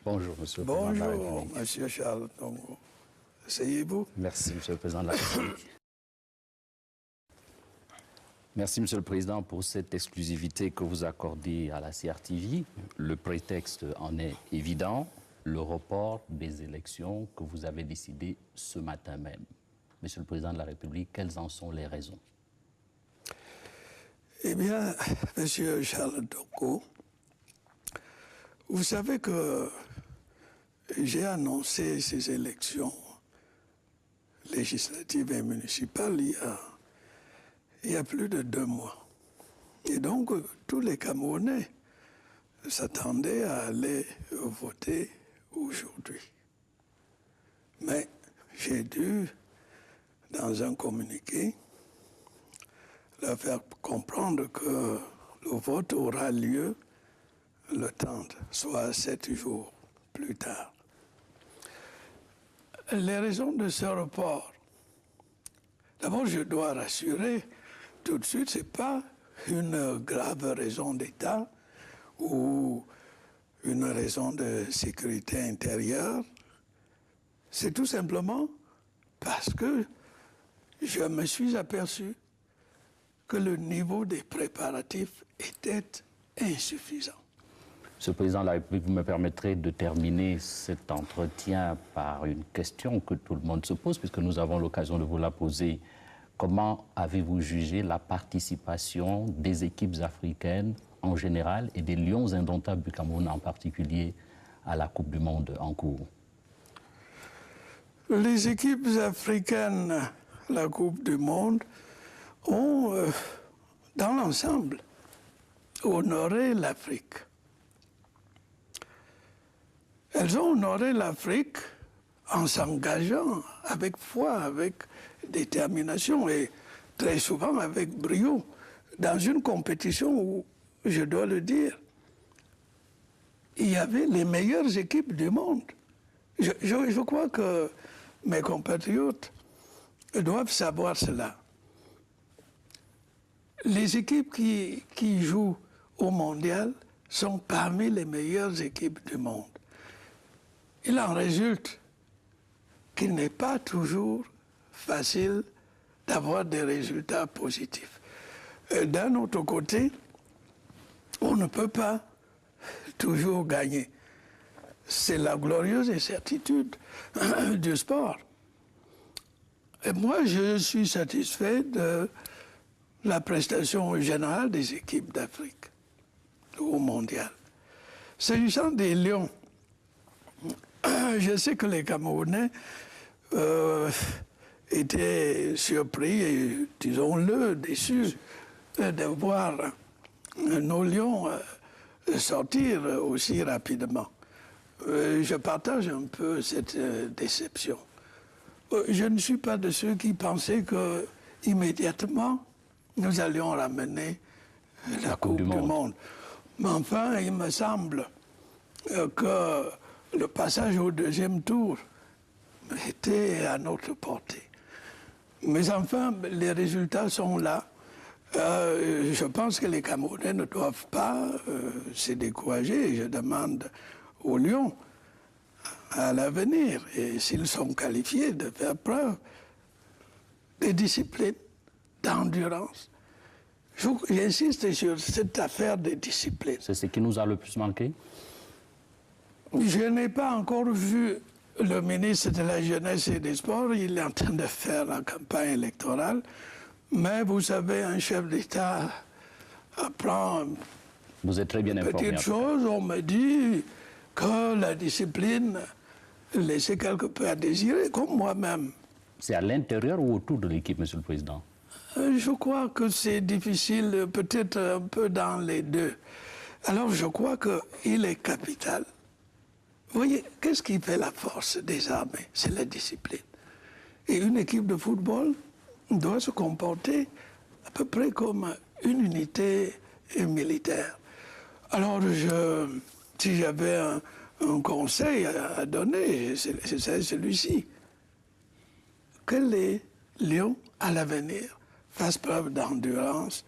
Bonjour, Monsieur le Président de la République. Bonjour, Monsieur Charles Tongo. Asseyez-vous. Merci, Monsieur le Président de la République. Merci, Monsieur le Président, pour cette exclusivité que vous accordez à la CRTV. Le prétexte en est évident, le report des élections que vous avez décidé ce matin même. Monsieur le Président de la République, quelles en sont les raisons? Eh bien, Monsieur Charles Tongo, vous savez que j'ai annoncé ces élections législatives et municipales il y a plus de 2 mois. Et donc, tous les Camerounais s'attendaient à aller voter aujourd'hui. Mais j'ai dû, dans un communiqué, leur faire comprendre que le vote aura lieu le 30, soit 7 jours plus tard. Les raisons de ce report, d'abord je dois rassurer tout de suite, ce n'est pas une grave raison d'État ou une raison de sécurité intérieure, c'est tout simplement parce que je me suis aperçu que le niveau des préparatifs était insuffisant. Monsieur le Président de la République, vous me permettrez de terminer cet entretien par une question que tout le monde se pose, puisque nous avons l'occasion de vous la poser. Comment avez-vous jugé la participation des équipes africaines en général et des Lions indomptables du Cameroun en particulier à la Coupe du Monde en cours? Les équipes africaines, la Coupe du Monde, ont, dans l'ensemble, honoré l'Afrique. Elles ont honoré l'Afrique en s'engageant avec foi, avec détermination et très souvent avec brio dans une compétition où, je dois le dire, il y avait les meilleures équipes du monde. Je crois que mes compatriotes doivent savoir cela. Les équipes qui jouent au mondial sont parmi les meilleures équipes du monde. Il en résulte qu'il n'est pas toujours facile d'avoir des résultats positifs. D'un autre côté, on ne peut pas toujours gagner. C'est la glorieuse incertitude du sport. Et moi, je suis satisfait de la prestation générale des équipes d'Afrique au mondial. S'agissant des Lions, je sais que les Camerounais étaient surpris et, disons-le, déçus de voir nos Lions sortir aussi rapidement. Je partage un peu cette déception. Je ne suis pas de ceux qui pensaient qu'immédiatement, nous allions ramener la Coupe du Monde. Mais enfin, il me semble que le passage au 2e tour était à notre portée. Mais enfin, les résultats sont là. Je pense que les Camerounais ne doivent pas se décourager. Je demande aux Lions, à l'avenir, et s'ils sont qualifiés, de faire preuve de discipline, d'endurance. J'insiste sur cette affaire de discipline. C'est ce qui nous a le plus manqué? Je n'ai pas encore vu le ministre de la Jeunesse et des Sports. Il est en train de faire la campagne électorale. Mais vous savez, un chef d'État apprend vous êtes très bien informé, petite chose. On me dit que la discipline laissait quelque peu à désirer, comme moi-même. C'est à l'intérieur ou autour de l'équipe, Monsieur le Président? Je crois que c'est difficile, peut-être un peu dans les deux. Alors je crois qu'il est capital. Vous voyez, qu'est-ce qui fait la force des armées? C'est la discipline. Et une équipe de football doit se comporter à peu près comme une unité militaire. Alors, si j'avais un conseil à donner, c'est celui-ci. Que les Lions, à l'avenir, fassent preuve d'endurance,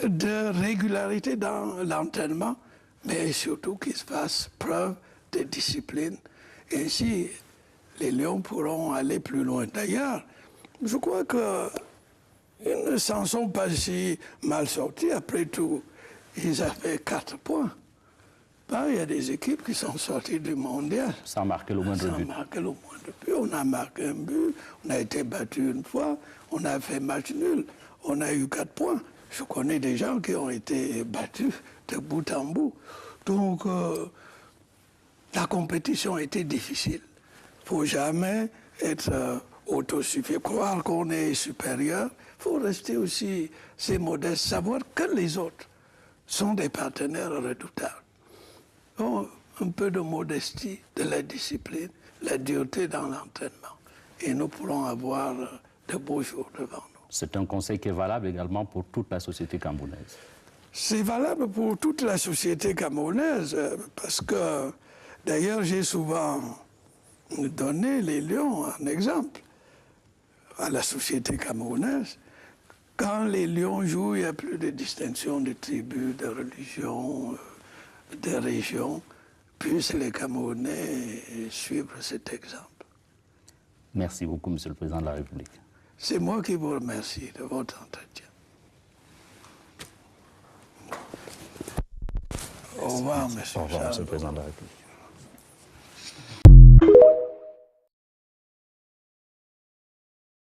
de régularité dans l'entraînement, mais surtout qu'ils fassent preuve de discipline. Ainsi, les Lions pourront aller plus loin. D'ailleurs, je crois qu'ils ne s'en sont pas si mal sortis. Après tout, ils avaient 4 points. Ben, il y a des équipes qui sont sorties du mondial. Sans marquer le moindre but. Sans marquer le moindre but. On a marqué un but, on a été battu une fois, on a fait match nul, on a eu 4 points. Je connais des gens qui ont été battus de bout en bout. Donc, la compétition était difficile. Il ne faut jamais être autosuffisant, croire qu'on est supérieur. Il faut rester aussi assez modeste, savoir que les autres sont des partenaires redoutables. Donc, un peu de modestie, de la discipline, la dureté dans l'entraînement. Et nous pourrons avoir de beaux jours devant nous. C'est un conseil qui est valable également pour toute la société camerounaise. C'est valable pour toute la société camerounaise, parce que, d'ailleurs, j'ai souvent donné les Lions en exemple à la société camerounaise. Quand les Lions jouent, il n'y a plus de distinction de tribus, de religion, de régions. Puissent les Camerounais suivre cet exemple. Merci beaucoup, Monsieur le Président de la République. C'est moi qui vous remercie de votre entretien. Au revoir, Monsieur. Au revoir, Monsieur le Président de la République.